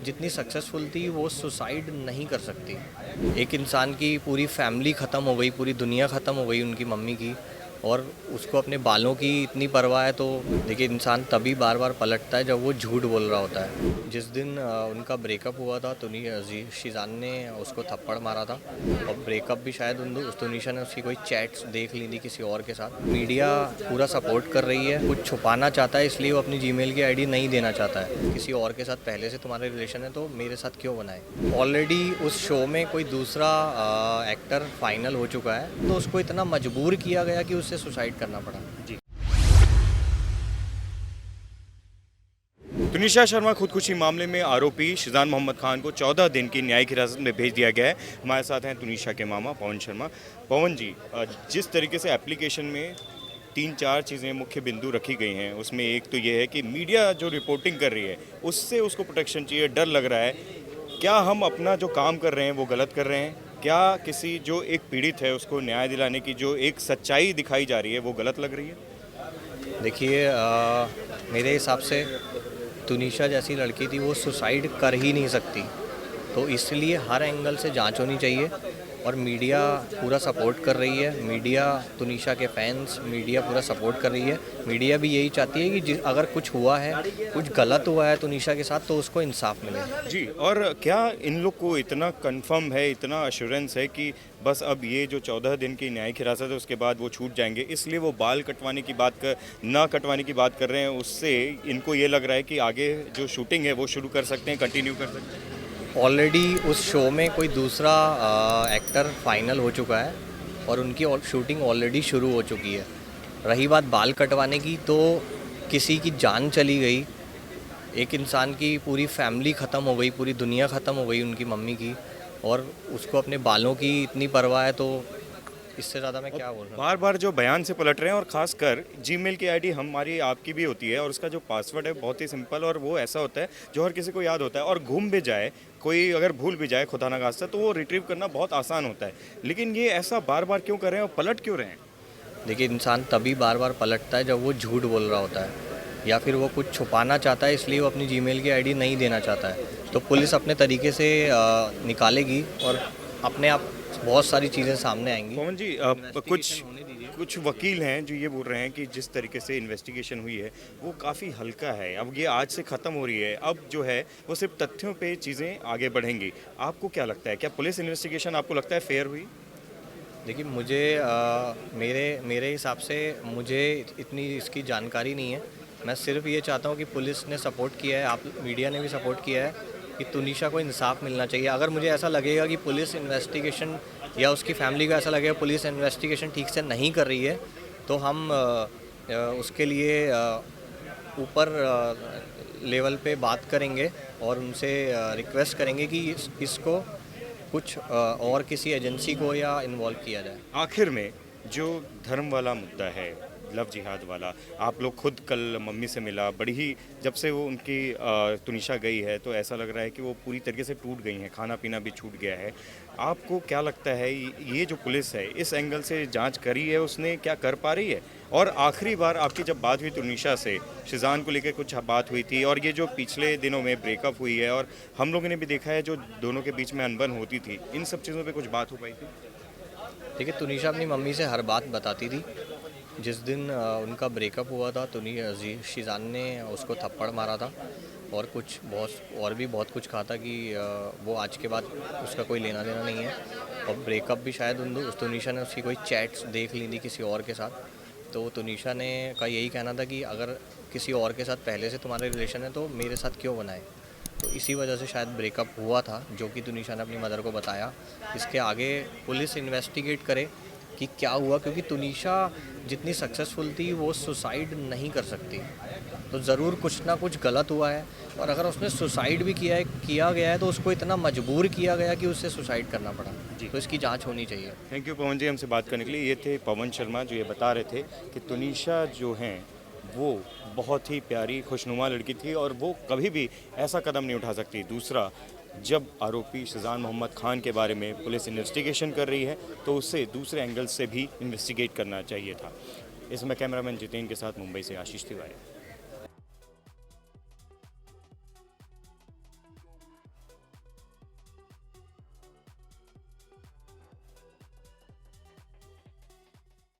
जितनी सक्सेसफुल थी वो सुसाइड नहीं कर सकती। एक इंसान की पूरी फैमिली ख़त्म हो गई, पूरी दुनिया ख़त्म हो गई उनकी मम्मी की, और उसको अपने बालों की इतनी परवाह है। तो देखिए, इंसान तभी बार बार पलटता है जब वो झूठ बोल रहा होता है। जिस दिन उनका ब्रेकअप हुआ था, शीज़ान ने उसको थप्पड़ मारा था, और ब्रेकअप भी शायद उस तुनिशा ने उसकी कोई चैट्स देख ली थी किसी और के साथ। मीडिया पूरा सपोर्ट कर रही है, कुछ छुपाना चाहता है इसलिए वो अपनी जीमेल की आईडी नहीं देना चाहता है। किसी और के साथ पहले से तुम्हारे रिलेशन है तो मेरे साथ क्यों बनाए। ऑलरेडी उस शो में कोई दूसरा एक्टर फाइनल हो चुका है, तो उसको इतना मजबूर किया गया कि उसे सुसाइड करना पड़ा। जी। तुनिशा शर्मा खुदकुशी मामले में आरोपी शीज़ान मोहम्मद खान को 14 दिन की न्यायिक हिरासत में भेज दिया गया है। हमारे साथ हैं तुनिशा के मामा पवन शर्मा। पवन जी, जिस तरीके से एप्लीकेशन में 3-4 चीज़ें मुख्य बिंदु रखी गई हैं, उसमें एक तो ये है कि मीडिया जो रिपोर्टिंग कर रही है उससे उसको प्रोटेक्शन चाहिए, डर लग रहा है। क्या हम अपना जो काम कर रहे हैं वो गलत कर रहे हैं? क्या किसी जो एक पीड़ित है उसको न्याय दिलाने की जो एक सच्चाई दिखाई जा रही है वो गलत लग रही है? देखिए, मेरे हिसाब से तुनिशा जैसी लड़की थी वो सुसाइड कर ही नहीं सकती, तो इसलिए हर एंगल से जांच होनी चाहिए। और मीडिया पूरा सपोर्ट कर रही है, मीडिया, तुनिशा के फैंस, मीडिया पूरा सपोर्ट कर रही है। मीडिया भी यही चाहती है कि अगर कुछ हुआ है, कुछ गलत हुआ है तुनिशा के साथ, तो उसको इंसाफ मिले। जी, और क्या इन लोग को इतना कंफर्म है, इतना अश्योरेंस है कि बस अब ये जो 14 दिन की न्यायिक हिरासत है उसके बाद वो छूट जाएंगे, इसलिए वो बाल कटवाने की बात ना कटवाने की बात कर रहे हैं, उससे इनको ये लग रहा है कि आगे जो शूटिंग है वो शुरू कर सकते हैं, कंटिन्यू कर सकते हैं? ऑलरेडी उस शो में कोई दूसरा एक्टर फाइनल हो चुका है, और उनकी शूटिंग ऑलरेडी शुरू हो चुकी है। रही बात बाल कटवाने की, तो किसी की जान चली गई, एक इंसान की पूरी फैमिली ख़त्म हो गई, पूरी दुनिया ख़त्म हो गई उनकी मम्मी की, और उसको अपने बालों की इतनी परवाह है, तो इससे ज़्यादा मैं क्या बोल रहा हूँ। बार बार जो बयान से पलट रहे हैं, और ख़ासकर जीमेल की आईडी हमारी आपकी भी होती है, और उसका जो पासवर्ड है बहुत ही सिंपल, और वो ऐसा होता है जो हर किसी को याद होता है, और घूम भी जाए, कोई अगर भूल भी जाए खुदा ना खास्ता, तो वो रिट्रीव करना बहुत आसान होता है। लेकिन ये ऐसा बार बार क्यों कर रहे हैं और पलट क्यों रहे हैं? देखिए, इंसान तभी बार बार पलटता है जब वो झूठ बोल रहा होता है, या फिर वो कुछ छुपाना चाहता है इसलिए वो अपनी जीमेल की आईडी नहीं देना चाहता है। तो पुलिस अपने तरीके से निकालेगी, और अपने आप बहुत सारी चीज़ें सामने आएंगी। पवन जी, कुछ वकील हैं जो ये बोल रहे हैं कि जिस तरीके से इन्वेस्टिगेशन हुई है वो काफ़ी हल्का है, अब ये आज से ख़त्म हो रही है, अब जो है वो सिर्फ तथ्यों पे चीज़ें आगे बढ़ेंगी। आपको क्या लगता है, क्या पुलिस इन्वेस्टिगेशन आपको लगता है फेयर हुई? देखिए, मुझे मेरे मेरे हिसाब से मुझे इतनी इसकी जानकारी नहीं है। मैं सिर्फ ये चाहता हूँ कि पुलिस ने सपोर्ट किया है, आप मीडिया ने भी सपोर्ट किया है, कि तुनिशा को इंसाफ मिलना चाहिए। अगर मुझे ऐसा लगेगा कि पुलिस इन्वेस्टिगेशन, या उसकी फैमिली को ऐसा लगेगा पुलिस इन्वेस्टिगेशन ठीक से नहीं कर रही है, तो हम उसके लिए ऊपर लेवल पे बात करेंगे, और उनसे रिक्वेस्ट करेंगे कि इसको कुछ और किसी एजेंसी को या इन्वॉल्व किया जाए। आखिर में जो धर्म वाला मुद्दा है, लव जिहाद वाला, आप लोग खुद कल मम्मी से मिला, बड़ी ही जब से वो उनकी तुनिशा गई है तो ऐसा लग रहा है कि वो पूरी तरीके से टूट गई हैं, खाना पीना भी छूट गया है। आपको क्या लगता है ये जो पुलिस है इस एंगल से जांच करी है, उसने क्या कर पा रही है? और आखिरी बार आपकी जब बात हुई तुनिशा से, शीज़ान को लेकर कुछ बात हुई थी, और ये जो पिछले दिनों में ब्रेकअप हुई है, और हम लोगों ने भी देखा है जो दोनों के बीच में अनबन होती थी, इन सब चीज़ों पे कुछ बात हो पाई थी? देखिए, तुनिशा अपनी मम्मी से हर बात बताती थी। जिस दिन उनका ब्रेकअप हुआ था, शीज़ान ने उसको थप्पड़ मारा था, और भी बहुत कुछ कहा था कि वो आज के बाद उसका कोई लेना देना नहीं है। और ब्रेकअप भी शायद उस तुनिशा ने उसकी कोई चैट्स देख ली थी किसी और के साथ, तो तुनिशा ने का यही कहना था कि अगर किसी और के साथ पहले से तुम्हारे रिलेशन है तो मेरे साथ क्यों बनाए। तो इसी वजह से शायद ब्रेकअप हुआ था, जो कि तुनिशा ने अपनी मदर को बताया। इसके आगे पुलिस इन्वेस्टिगेट करे कि क्या हुआ, क्योंकि तुनिशा जितनी सक्सेसफुल थी वो सुसाइड नहीं कर सकती, तो ज़रूर कुछ ना कुछ गलत हुआ है। और अगर उसने सुसाइड भी किया गया है, तो उसको इतना मजबूर किया गया कि उससे सुसाइड करना पड़ा। तो इसकी जांच होनी चाहिए। थैंक यू पवन जी, हमसे बात करने के लिए। ये थे पवन शर्मा जो ये बता रहे थे कि तुनिशा जो हैं वो बहुत ही प्यारी खुशनुमा लड़की थी, और वो कभी भी ऐसा कदम नहीं उठा सकती। दूसरा, जब आरोपी शीज़ान मोहम्मद खान के बारे में पुलिस इन्वेस्टिगेशन कर रही है तो उससे दूसरे एंगल से भी इन्वेस्टिगेट करना चाहिए था। इसमें कैमरामैन जितेन के साथ मुंबई से आशीष तिवारी।